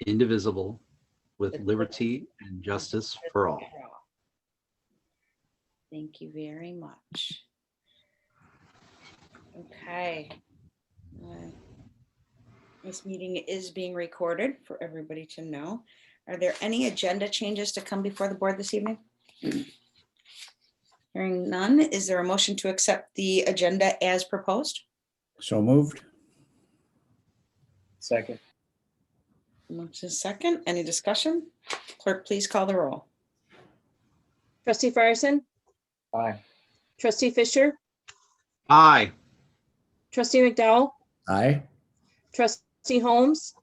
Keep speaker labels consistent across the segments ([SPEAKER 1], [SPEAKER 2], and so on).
[SPEAKER 1] indivisible, with liberty and justice for all.
[SPEAKER 2] Thank you very much. Okay. This meeting is being recorded for everybody to know. Are there any agenda changes to come before the board this evening? Hearing none, is there a motion to accept the agenda as proposed?
[SPEAKER 3] So moved.
[SPEAKER 4] Second.
[SPEAKER 2] Motion second. Any discussion? Clerk, please call the roll.
[SPEAKER 5] Trustee Farson,
[SPEAKER 4] Aye.
[SPEAKER 5] trustee Fisher,
[SPEAKER 1] Aye.
[SPEAKER 5] trustee McDowell,
[SPEAKER 3] Aye.
[SPEAKER 5] trustee Holmes,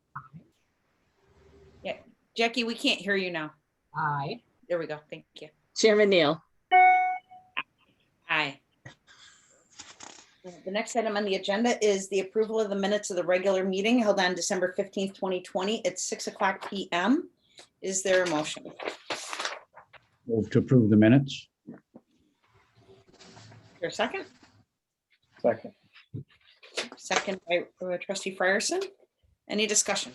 [SPEAKER 2] Jackie, we can't hear you now.
[SPEAKER 6] Aye.
[SPEAKER 2] There we go. Thank you.
[SPEAKER 5] Chairman Neal.
[SPEAKER 2] Aye. The next item on the agenda is the approval of the minutes of the regular meeting held on December 15th, 2020 at 6:00 p.m. Is there a motion?
[SPEAKER 3] Move to approve the minutes.
[SPEAKER 2] Is there a second?
[SPEAKER 4] Second.
[SPEAKER 2] Second by trustee Frierson. Any discussion?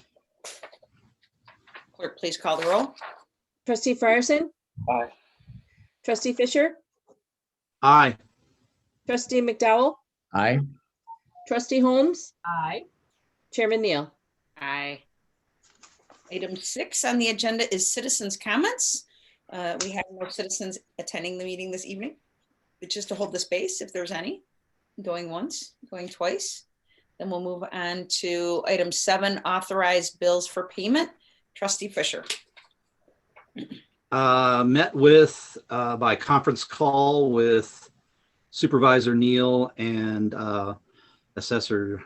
[SPEAKER 2] Clerk, please call the roll.
[SPEAKER 5] Trustee Farson,
[SPEAKER 4] Aye.
[SPEAKER 5] trustee Fisher,
[SPEAKER 1] Aye.
[SPEAKER 5] trustee McDowell,
[SPEAKER 3] Aye.
[SPEAKER 5] trustee Holmes,
[SPEAKER 6] Aye.
[SPEAKER 5] Chairman Neal.
[SPEAKER 2] Aye. Item 6 on the agenda is citizens' comments. We have no citizens attending the meeting this evening. It's just to hold the space if there's any. Going once, going twice. Then we'll move on to item 7, authorized bills for payment. Trustee Fisher.
[SPEAKER 1] Met with by conference call with Supervisor Neal and Assessor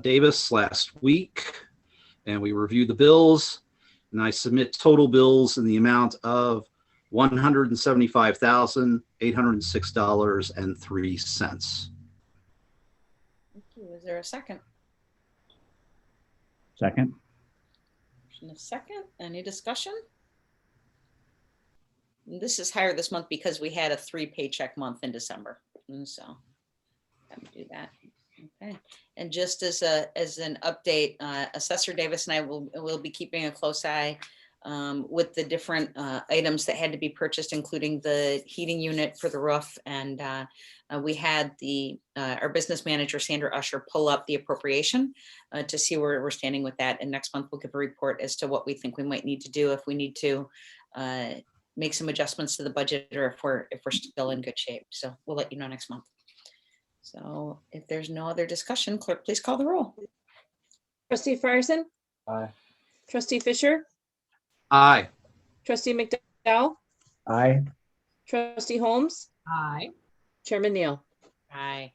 [SPEAKER 1] Davis last week, and we reviewed the bills, and I submit total bills in the amount of $175,806.03.
[SPEAKER 2] Thank you. Is there a second?
[SPEAKER 3] Second.
[SPEAKER 2] Motion is second. Any discussion? This is higher this month because we had a 3 paycheck month in December. And so have to do that. Okay. And just as an update, Assessor Davis and I will be keeping a close eye with the different items that had to be purchased, including the heating unit for the roof. And we had our business manager, Sandra Usher, pull up the appropriation to see where we're standing with that. And next month we'll give a report as to what we think we might need to do, if we need to make some adjustments to the budget, or if we're still in good shape. So we'll let you know next month. So if there's no other discussion, clerk, please call the roll.
[SPEAKER 5] Trustee Farson,
[SPEAKER 4] Aye.
[SPEAKER 5] trustee Fisher,
[SPEAKER 1] Aye.
[SPEAKER 5] trustee McDowell,
[SPEAKER 3] Aye.
[SPEAKER 5] trustee Holmes,
[SPEAKER 6] Aye.
[SPEAKER 5] Chairman Neal.
[SPEAKER 2] Aye.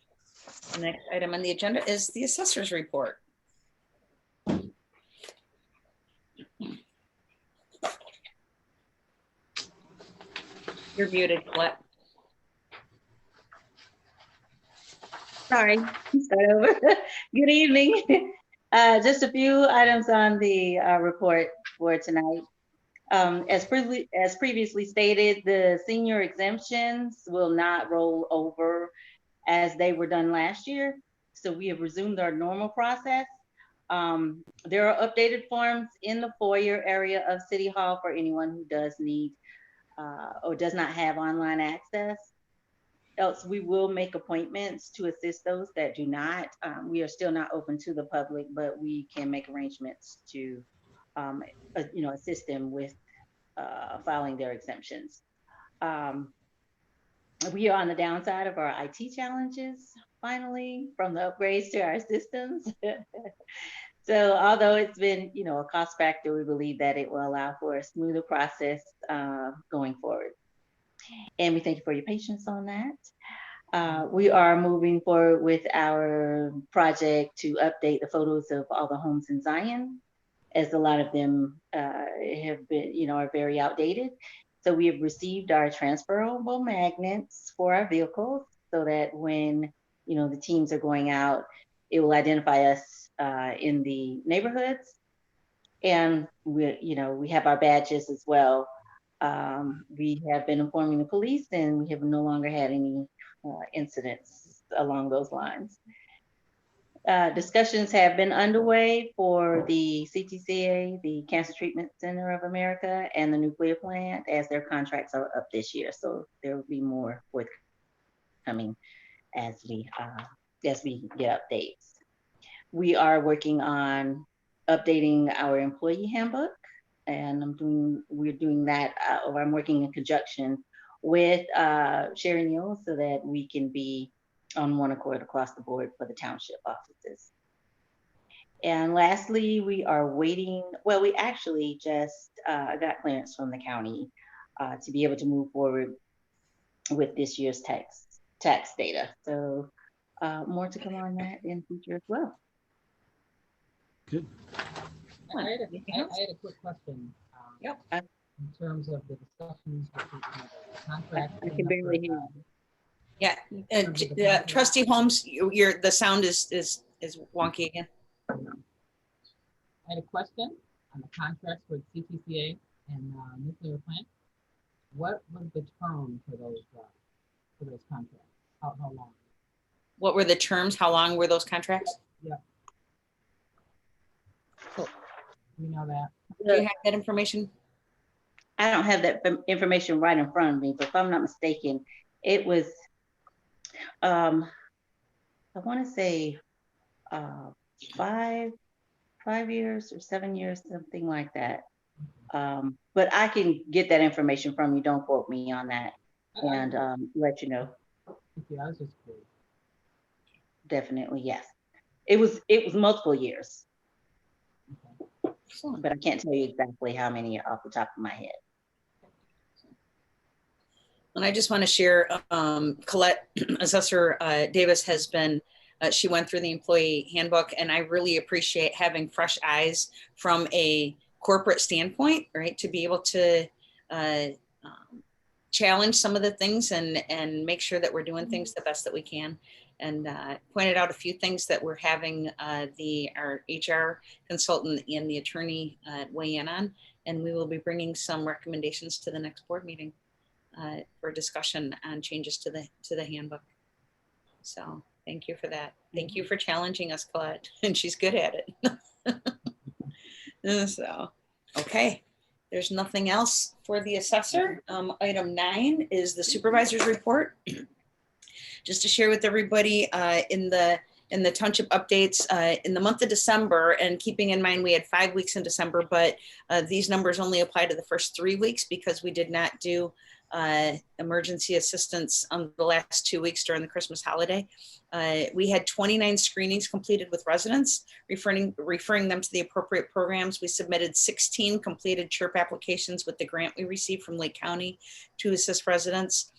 [SPEAKER 2] The next item on the agenda is the assessor's report. You're muted, Colette.
[SPEAKER 7] Sorry, start over. Good evening. Just a few items on the report for tonight. As previously stated, the senior exemptions will not roll over as they were done last year. So we have resumed our normal process. There are updated forms in the foyer area of City Hall for anyone who does need or does not have online access. Else we will make appointments to assist those that do not. We are still not open to the public, but we can make arrangements to assist them with filing their exemptions. We are on the downside of our IT challenges, finally, from the upgrades to our systems. So although it's been, a cost factor, we believe that it will allow for a smoother process going forward. And we thank you for your patience on that. We are moving forward with our project to update the photos of all the homes in Zion, as a lot of them have been, are very outdated. So we have received our transferable magnets for our vehicles so that when, the teams are going out, it will identify us in the neighborhoods. And we have our badges as well. We have been informing the police, and we have no longer had any incidents along those lines. Discussions have been underway for the CTCA, the Cancer Treatment Center of America, and the nuclear plant as their contracts are up this year. So there will be more forthcoming as we get updates. We are working on updating our employee handbook, and we're doing that, or I'm working in conjunction with Sherry Neal so that we can be on one accord across the board for the township offices. And lastly, we are waiting, well, we actually just got clearance from the county to be able to move forward with this year's tax data. So more to come on that in future as well.
[SPEAKER 1] Good.
[SPEAKER 6] I had a quick question.
[SPEAKER 2] Yep.
[SPEAKER 6] In terms of the discussions with the contract.
[SPEAKER 7] I can barely hear you.
[SPEAKER 2] Yeah, Trustee Holmes, the sound is wonky again.
[SPEAKER 6] I had a question on the contracts with CTCA and nuclear plant. What was the term for those contracts? How long?
[SPEAKER 2] What were the terms? How long were those contracts?
[SPEAKER 6] Yeah. So, you know that.
[SPEAKER 2] Do you have that information?
[SPEAKER 7] I don't have that information right in front of me, but if I'm not mistaken, it was, I want to say 5 years or 7 years, something like that. But I can get that information from you. Don't quote me on that, and let you know.
[SPEAKER 6] Okay, I was just curious.
[SPEAKER 7] Definitely, yes. It was multiple years,
[SPEAKER 2] Excellent.
[SPEAKER 7] but I can't tell you exactly how many off the top of my head.
[SPEAKER 2] And I just want to share, Colette, Assessor Davis has been, she went through the employee handbook, and I really appreciate having fresh eyes from a corporate standpoint, right? To be able to challenge some of the things and make sure that we're doing things the best that we can. And pointed out a few things that we're having our HR consultant and the attorney weigh in on, and we will be bringing some recommendations to the next board meeting for discussion on changes to the handbook. So thank you for that. Thank you for challenging us, Colette, and she's good at it. So, okay. There's nothing else for the assessor. Item 9 is the supervisor's report. Just to share with everybody in the township updates in the month of December, and keeping in mind we had 5 weeks in December, but these numbers only apply to the first 3 weeks because we did not do emergency assistance on the last 2 weeks during the Christmas holiday. We had 29 screenings completed with residents, referring them to the appropriate programs. We submitted 16 completed CHIRP applications with the grant we received from Lake County to assist residents.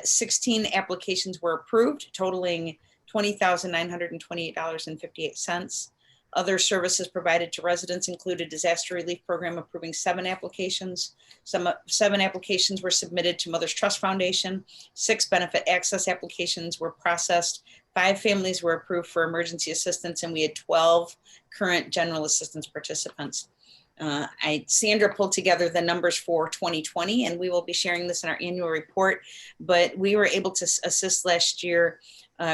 [SPEAKER 2] 16 applications were approved, totaling $20,928.58. Other services provided to residents included disaster relief program approving 7 applications. 7 applications were submitted to Mother's Trust Foundation. 6 benefit access applications were processed. 5 families were approved for emergency assistance, and we had 12 current general assistance participants. Sandra pulled together the numbers for 2020, and we will be sharing this in our annual report, but we were able to assist last year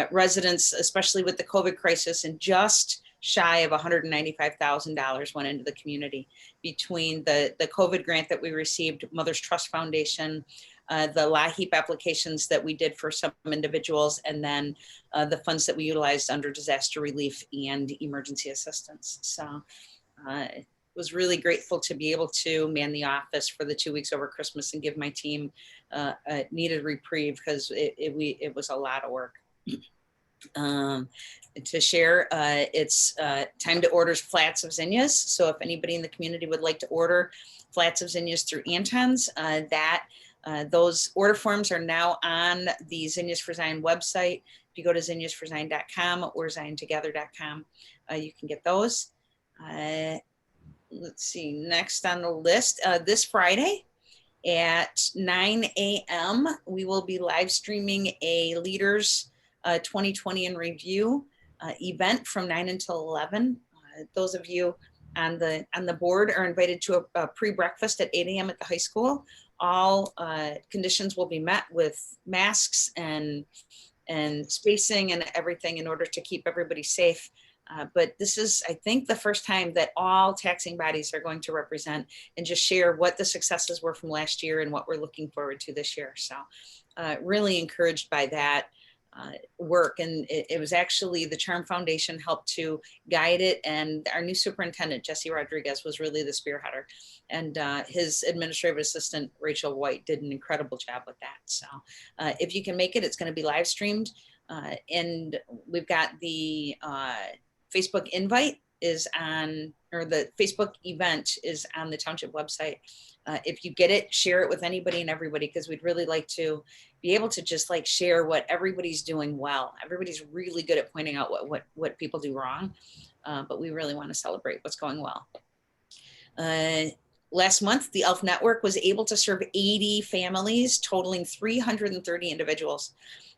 [SPEAKER 2] residents, especially with the COVID crisis, and just shy of $195,000 went into the community between the COVID grant that we received, Mother's Trust Foundation, the LAHEAP applications that we did for some individuals, and then the funds that we utilized under disaster relief and emergency assistance. So was really grateful to be able to man the office for the 2 weeks over Christmas and give my team a needed reprieve, because it was a lot of work. To share, it's time to order flats of zinnias. So if anybody in the community would like to order flats of zinnias through Anton's, those order forms are now on the Zinnias for Zion website. If you go to zinniasforzion.com or ziontogether.com, you can get those. Let's see, next on the list, this Friday at 9 a.m., we will be live streaming a Leaders 2020 in Review event from 9 until 11. Those of you on the board are invited to a pre-breakfast at 8 a.m. at the high school. All conditions will be met with masks and spacing and everything in order to keep everybody safe. But this is, I think, the first time that all taxing bodies are going to represent and just share what the successes were from last year and what we're looking forward to this year. So really encouraged by that work. And it was actually the Charm Foundation helped to guide it. And our new superintendent, Jesse Rodriguez, was really the spearheader. And his administrative assistant, Rachel White, did an incredible job with that. So if you can make it, it's going to be live streamed. And we've got the Facebook invite is on, or the Facebook event is on the township website. If you get it, share it with anybody and everybody, because we'd really like to be able to just like share what everybody's doing well. Everybody's really good at pointing out what people do wrong, but we really want to celebrate what's going well. Last month, the ELF Network was able to serve 80 families, totaling 330 individuals.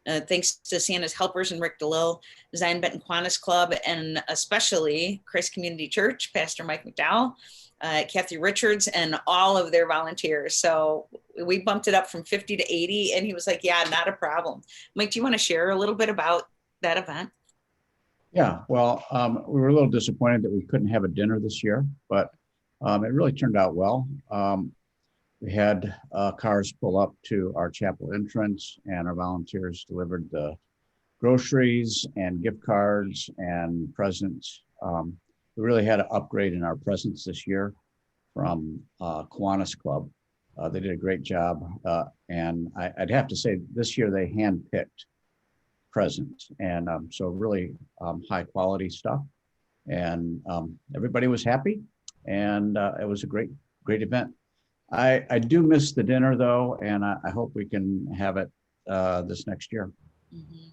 [SPEAKER 2] Thanks to Santa's Helpers and Rick DeLille, Zion Benton Kiwanis Club, and especially Christ Community Church, Pastor Mike McDowell, Kathy Richards, and all of their volunteers. So we bumped it up from 50 to 80, and he was like, yeah, not a problem. Mike, do you want to share a little bit about that event?
[SPEAKER 3] Yeah, well, we were a little disappointed that we couldn't have a dinner this year, but it really turned out well. We had cars pull up to our chapel entrance, and our volunteers delivered the groceries and gift cards and presents. We really had an upgrade in our presents this year from Kiwanis Club. They did a great job. And I'd have to say this year they handpicked presents, and so really high quality stuff. And everybody was happy, and it was a great event. I do miss the dinner though, and I hope we can have it this next year.
[SPEAKER 2] Mm-hmm.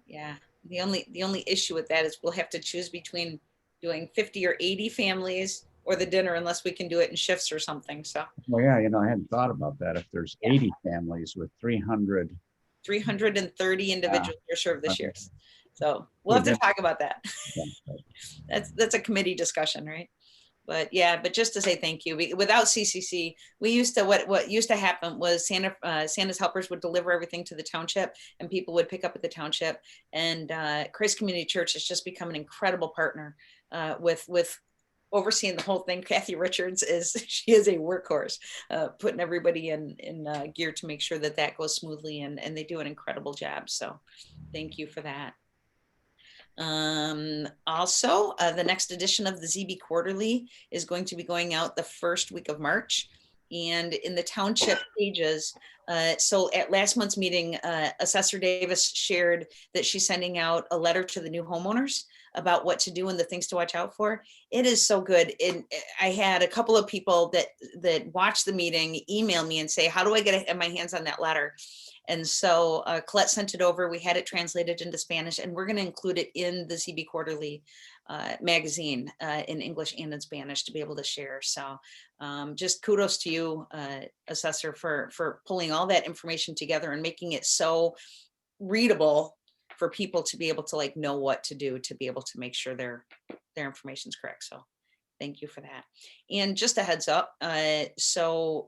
[SPEAKER 2] Yeah. The only issue with that is we'll have to choose between doing 50 or 80 families or the dinner, unless we can do it in shifts or something. So.
[SPEAKER 3] Well, yeah, I hadn't thought about that. If there's 80 families with
[SPEAKER 2] 330 individuals are served this year. So we'll have to talk about that. That's a committee discussion, right? But yeah, but just to say thank you. Without CCC, we used to, what used to happen was Santa's Helpers would deliver everything to the township, and people would pick up at the township. And Christ Community Church has just become an incredible partner with overseeing the whole thing. Kathy Richards she is a workhorse, putting everybody in gear to make sure that goes smoothly, and they do an incredible job. So thank you for that. Also, the next edition of the ZB Quarterly is going to be going out the first week of March, and in the township pages. So at last month's meeting, Assessor Davis shared that she's sending out a letter to the new homeowners about what to do and the things to watch out for. It is so good. And I had a couple of people that watched the meeting email me and say, how do I get my hands on that letter? And so Colette sent it over. We had it translated into Spanish, and we're going to include it in the CB Quarterly magazine in English and in Spanish to be able to share. So just kudos to you, Assessor, for pulling all that information together and making it so readable for people to be able to know what to do, to be able to make sure their information is correct. So thank you for that. And just a heads up, the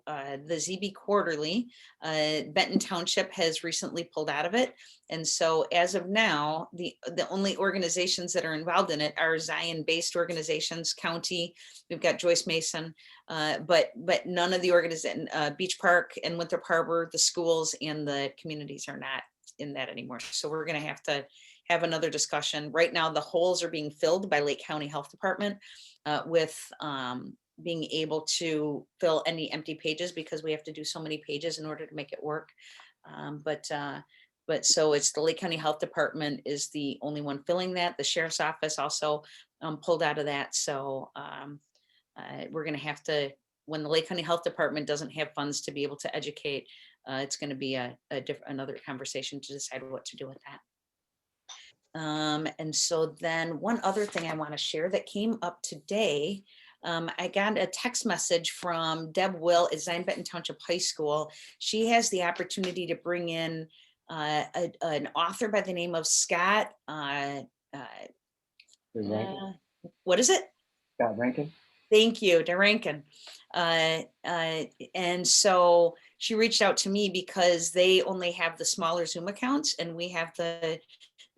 [SPEAKER 2] ZB Quarterly, Benton Township has recently pulled out of it. And so as of now, the only organizations that are involved in it are Zion-based organizations, county. We've got Joyce Mason, but none of the organizations, Beach Park and Winthrop Harbor, the schools and the communities are not in that anymore. So we're going to have another discussion. Right now, the holes are being filled by Lake County Health Department with being able to fill any empty pages, because we have to do so many pages in order to make it work. But so it's the Lake County Health Department is the only one filling that. The Sheriff's Office also pulled out of that. So we're going to have to, when the Lake County Health Department doesn't have funds to be able to educate, it's going to be another conversation to decide what to do with that. And so then one other thing I want to share that came up today, I got a text message from Deb Will at Zion Benton Township High School. She has the opportunity to bring in an author by the name of Scott. What is it?
[SPEAKER 4] Scott Rankin.
[SPEAKER 2] Thank you, DeRankin. And so she reached out to me because they only have the smaller Zoom accounts, and we have the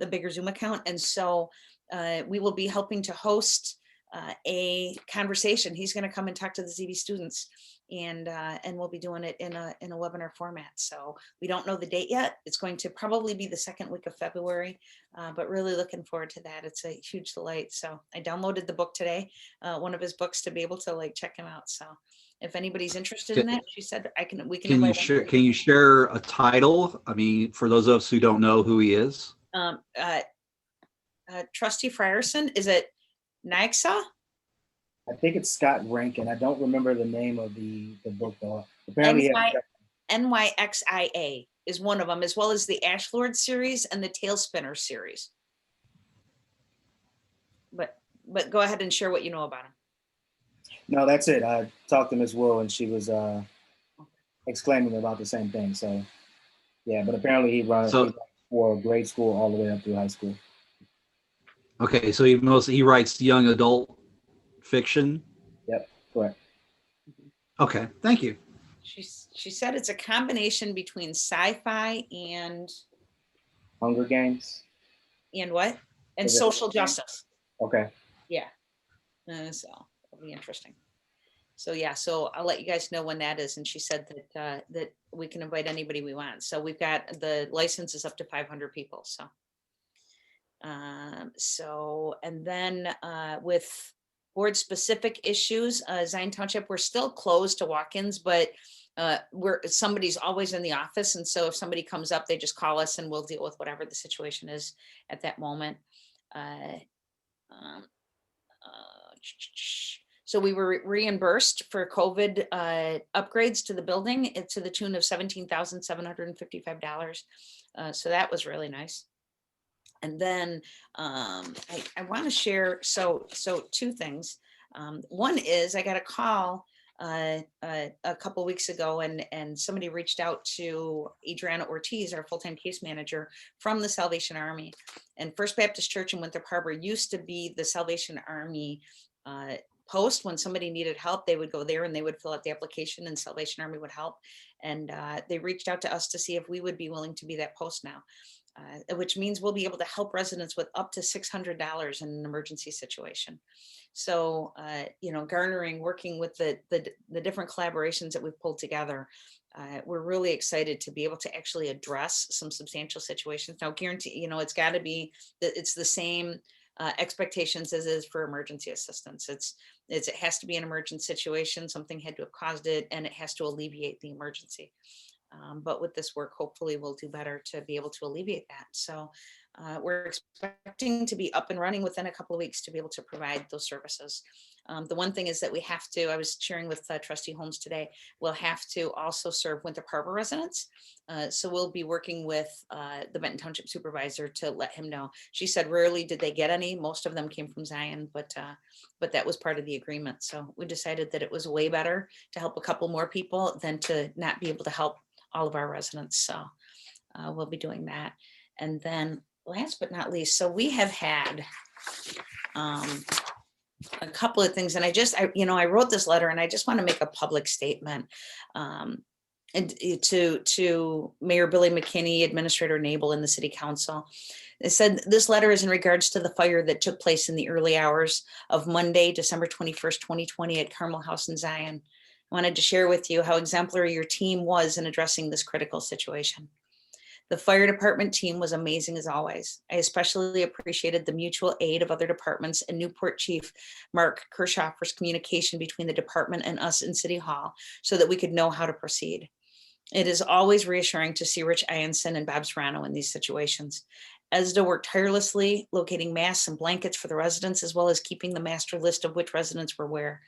[SPEAKER 2] the bigger Zoom account. And so we will be helping to host a conversation. He's going to come and talk to the ZB students, and we'll be doing it in a webinar format. So we don't know the date yet. It's going to probably be the second week of February, but really looking forward to that. It's a huge delight. So I downloaded the book today, one of his books, to be able to like check him out. So if anybody's interested in that, she said we can.
[SPEAKER 1] Can you share? Can you share a title? I mean, for those of us who don't know who he is.
[SPEAKER 2] Trustee Frierson, is it Nixa?
[SPEAKER 4] I think it's Scott Rankin. I don't remember the name of the book though. Apparently,
[SPEAKER 2] NYXIA is one of them, as well as the Ash Lord series and the Tailspinner series. But go ahead and share what you know about him.
[SPEAKER 4] no, that's it. I talked to Ms. Wu, and she was exclaiming about the same thing. So, yeah, but apparently he runs for grade school all the way up through high school.
[SPEAKER 1] Okay, so he writes young adult fiction.
[SPEAKER 4] Yep, correct.
[SPEAKER 1] Okay, thank you.
[SPEAKER 2] She said it's a combination between sci-fi and
[SPEAKER 4] Hunger Games.
[SPEAKER 2] what? And social justice.
[SPEAKER 4] Okay.
[SPEAKER 2] Yeah. So it'll be interesting. So yeah, so I'll let you guys know when that is. And she said that that we can invite anybody we want. So we've got the licenses up to 500 people. So and then with board specific issues, Zion Township, we're still closed to walk-ins, but somebody's always in the office. And so if somebody comes up, they just call us and we'll deal with whatever the situation is at that moment. So we were reimbursed for COVID upgrades to the building to the tune of $17,755. So that was really nice. And then I want to share, so two things. One is I got a call a couple weeks ago, and somebody reached out to Adriana Ortiz, our full-time case manager from the Salvation Army. And First Baptist Church in Winthrop Harbor used to be the Salvation Army post. When somebody needed help, they would go there and they would fill out the application, and Salvation Army would help. And they reached out to us to see if we would be willing to be that post now. Which means we'll be able to help residents with up to $600 in an emergency situation. So, working with the different collaborations that we've pulled together, we're really excited to be able to actually address some substantial situations. Now, guarantee, it's got to be that it's the same expectations as is for emergency assistance. It has to be an emergent situation. Something had to have caused it, and it has to alleviate the emergency. But with this work, hopefully we'll do better to be able to alleviate that. So we're expecting to be up and running within a couple of weeks to be able to provide those services. The one thing is that we have to, I was sharing with Trustee Holmes today, we'll have to also serve Winthrop Harbor residents. So we'll be working with the Benton Township supervisor to let him know. She said rarely did they get any. Most of them came from Zion, but that was part of the agreement. So we decided that it was way better to help a couple more people than to not be able to help all of our residents. So we'll be doing that. And then last but not least, so we have had a couple of things, and I wrote this letter, and I just want to make a public statement and to Mayor Billy McKinney, Administrator Nabel, and the City Council. They said this letter is in regards to the fire that took place in the early hours of Monday, December 21st, 2020 at Carmel House in Zion. I wanted to share with you how exemplary your team was in addressing this critical situation. The fire department team was amazing as always. I especially appreciated the mutual aid of other departments and Newport Chief Mark Kirchhoffer's communication between the department and us in City Hall so that we could know how to proceed. It is always reassuring to see Rich Ianson and Bob Serrano in these situations. ESDA worked tirelessly locating masks and blankets for the residents, as well as keeping the master list of which residents were where.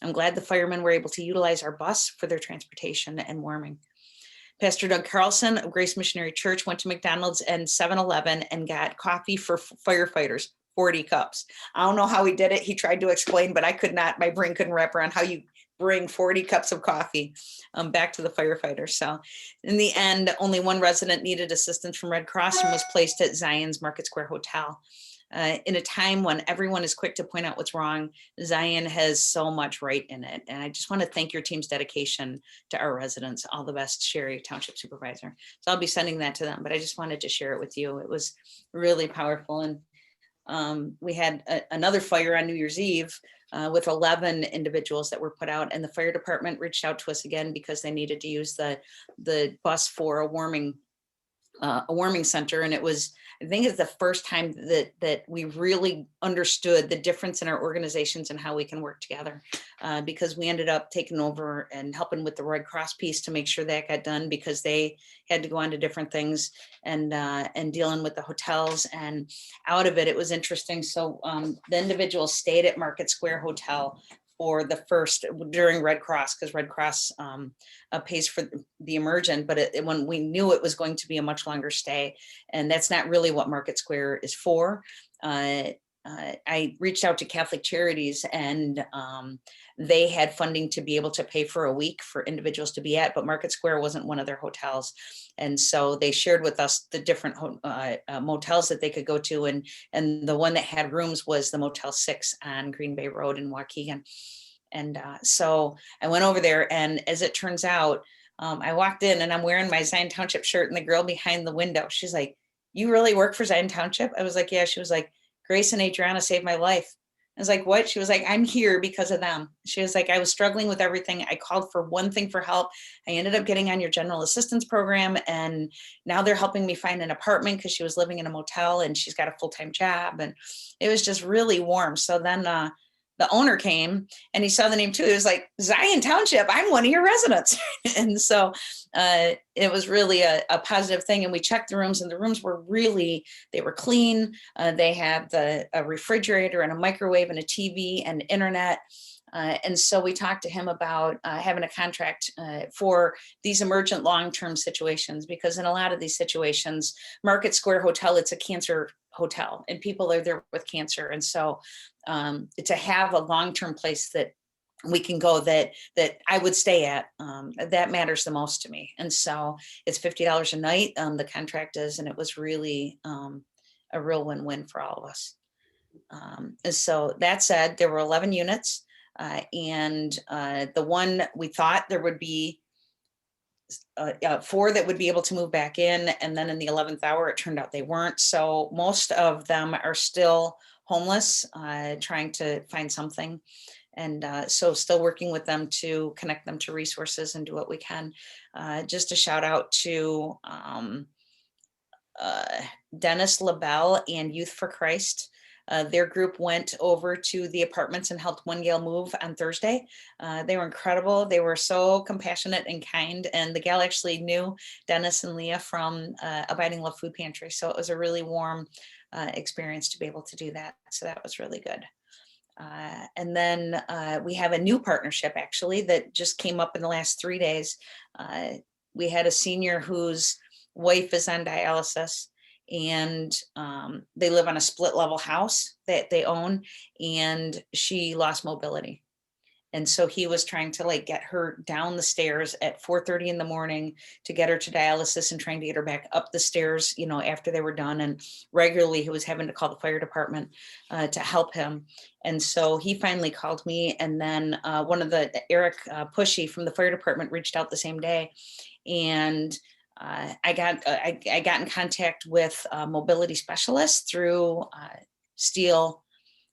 [SPEAKER 2] I'm glad the firemen were able to utilize our bus for their transportation and warming. Pastor Doug Carlson of Grace Missionary Church went to McDonald's and 7-Eleven and got coffee for firefighters, 40 cups. I don't know how he did it. He tried to explain, but I could not, my brain couldn't wrap around how you bring 40 cups of coffee back to the firefighters. So in the end, only one resident needed assistance from Red Cross and was placed at Zion's Market Square Hotel. in a time when everyone is quick to point out what's wrong, Zion has so much right in it. And I just want to thank your team's dedication to our residents. All the best, Sherry, Township Supervisor. So I'll be sending that to them, but I just wanted to share it with you. It was really powerful. And we had another fire on New Year's Eve with 11 individuals that were put out, and the fire department reached out to us again because they needed to use the bus for a warming center. And it was, I think it's the first time that we really understood the difference in our organizations and how we can work together, because we ended up taking over and helping with the Red Cross piece to make sure that got done, because they had to go on to different things and dealing with the hotels. And out of it, it was interesting. So the individuals stayed at Market Square Hotel for the first during Red Cross, because Red Cross pays for the emergent, but when we knew it was going to be a much longer stay, and that's not really what Market Square is for. I reached out to Catholic Charities, and they had funding to be able to pay for a week for individuals to be at, but Market Square wasn't one of their hotels. And so they shared with us the different motels that they could go to. And the one that had rooms was the Motel 6 on Green Bay Road in Waukegan. And so I went over there, and as it turns out, I walked in and I'm wearing my Zion Township shirt, and the girl behind the window, she's like, "You really work for Zion Township?" I was like, "Yeah." She was like, "Grace and Adriana saved my life." I was like, "What?" She was like, "I'm here because of them." She was like, "I was struggling with everything. I called for one thing for help. I ended up getting on your general assistance program, and now they're helping me find an apartment," because she was living in a motel and she's got a full-time job. And it was just really warm. So then the owner came and he saw the name too. He was like, "Zion Township, I'm one of your residents." And so it was really a positive thing. And we checked the rooms, and the rooms were really, they were clean. They had a refrigerator and a microwave and a TV and internet. And so we talked to him about having a contract for these emergent long-term situations, because in a lot of these situations, Market Square Hotel, it's a cancer hotel and people are there with cancer. And so to have a long-term place that we can go that I would stay at, that matters the most to me. And so it's $50 a night, the contract is, and it was really a real win-win for all of us. And so that said, there were 11 units. And the one we thought there would be 4 that would be able to move back in. And then in the 11th hour, it turned out they weren't. So most of them are still homeless, trying to find something. And so still working with them to connect them to resources and do what we can. Just a shout out to Dennis LaBelle and Youth for Christ. Their group went over to the apartments and helped one gal move on Thursday. They were incredible. They were so compassionate and kind. And the gal actually knew Dennis and Leah from Abiding Love Food Pantry. So it was a really warm experience to be able to do that. So that was really good. And then we have a new partnership actually that just came up in the last 3 days. We had a senior whose wife is on dialysis, and they live on a split level house that they own, and she lost mobility. And so he was trying to like get her down the stairs at 4:30 in the morning to get her to dialysis, and trying to get her back up the stairs, you know, after they were done. And regularly he was having to call the fire department to help him. And so he finally called me. And then one of Eric Pushy from the fire department reached out the same day. And I got in contact with a mobility specialist through Steel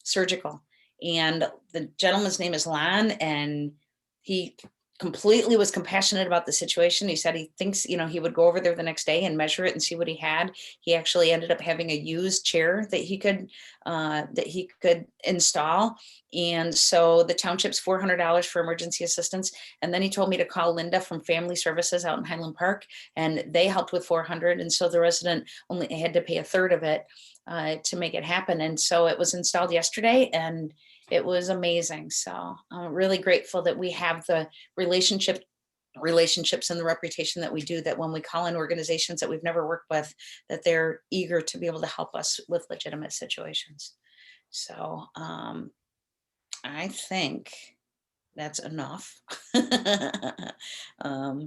[SPEAKER 2] Surgical. And the gentleman's name is Lon, and he completely was compassionate about the situation. He said he thinks, you know, he would go over there the next day and measure it and see what he had. He actually ended up having a used chair that he could install. And so the township's $400 for emergency assistance. And then he told me to call Linda from Family Services out in Highland Park, and they helped with $400. And so the resident only had to pay a third of it to make it happen. And so it was installed yesterday, and it was amazing. So I'm really grateful that we have the relationships and the reputation that we do, that when we call in organizations that we've never worked with, that they're eager to be able to help us with legitimate situations. So I think that's enough. But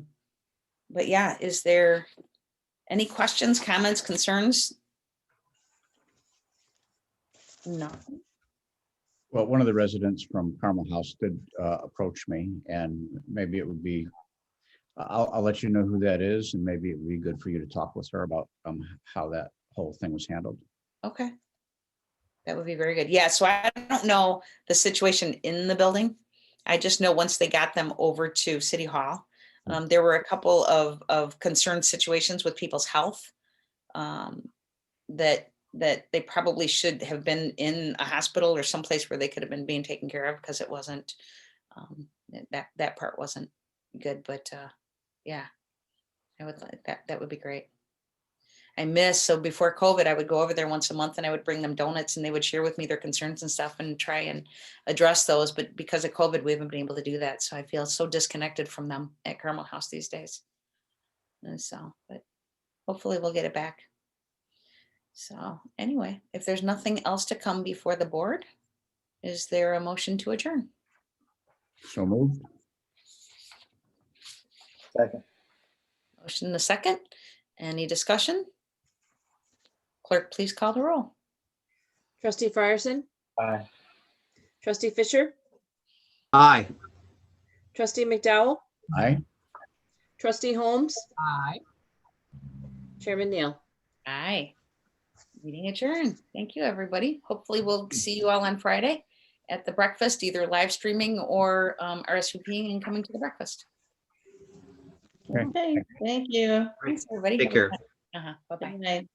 [SPEAKER 2] yeah, is there any questions, comments, concerns? No.
[SPEAKER 3] Well, one of the residents from Carmel House did approach me, and maybe it would be, I'll let you know who that is, and maybe it would be good for you to talk with her about how that whole thing was handled.
[SPEAKER 2] Okay. That would be very good. Yeah, so I don't know the situation in the building. I just know once they got them over to City Hall, there were a couple of concerned situations with people's health that they probably should have been in a hospital or someplace where they could have been being taken care of, because it wasn't, that part wasn't good, but yeah, I would like that. That would be great. So before COVID, I would go over there once a month and I would bring them donuts and they would share with me their concerns and stuff and try and address those. But because of COVID, we haven't been able to do that. So I feel so disconnected from them at Carmel House these days. And so, but hopefully we'll get it back. So anyway, if there's nothing else to come before the board, is there a motion to adjourn?
[SPEAKER 3] So moved.
[SPEAKER 4] Second.
[SPEAKER 2] Motion in a second. Any discussion? Clerk, please call the roll.
[SPEAKER 5] Trustee Frierson,
[SPEAKER 4] Aye.
[SPEAKER 5] trustee Fisher,
[SPEAKER 1] Aye.
[SPEAKER 5] trustee McDowell,
[SPEAKER 3] Aye.
[SPEAKER 5] trustee Holmes,
[SPEAKER 6] Aye.
[SPEAKER 5] Chairman Neal.
[SPEAKER 2] Aye. Meeting adjourned. Thank you, everybody. Hopefully we'll see you all on Friday at the breakfast, either live streaming or RSVPing and coming to the breakfast.
[SPEAKER 3] Okay.
[SPEAKER 7] Okay, thank you.
[SPEAKER 2] Thanks, everybody.
[SPEAKER 1] Take care.
[SPEAKER 2] Bye-bye.
[SPEAKER 7] Good night.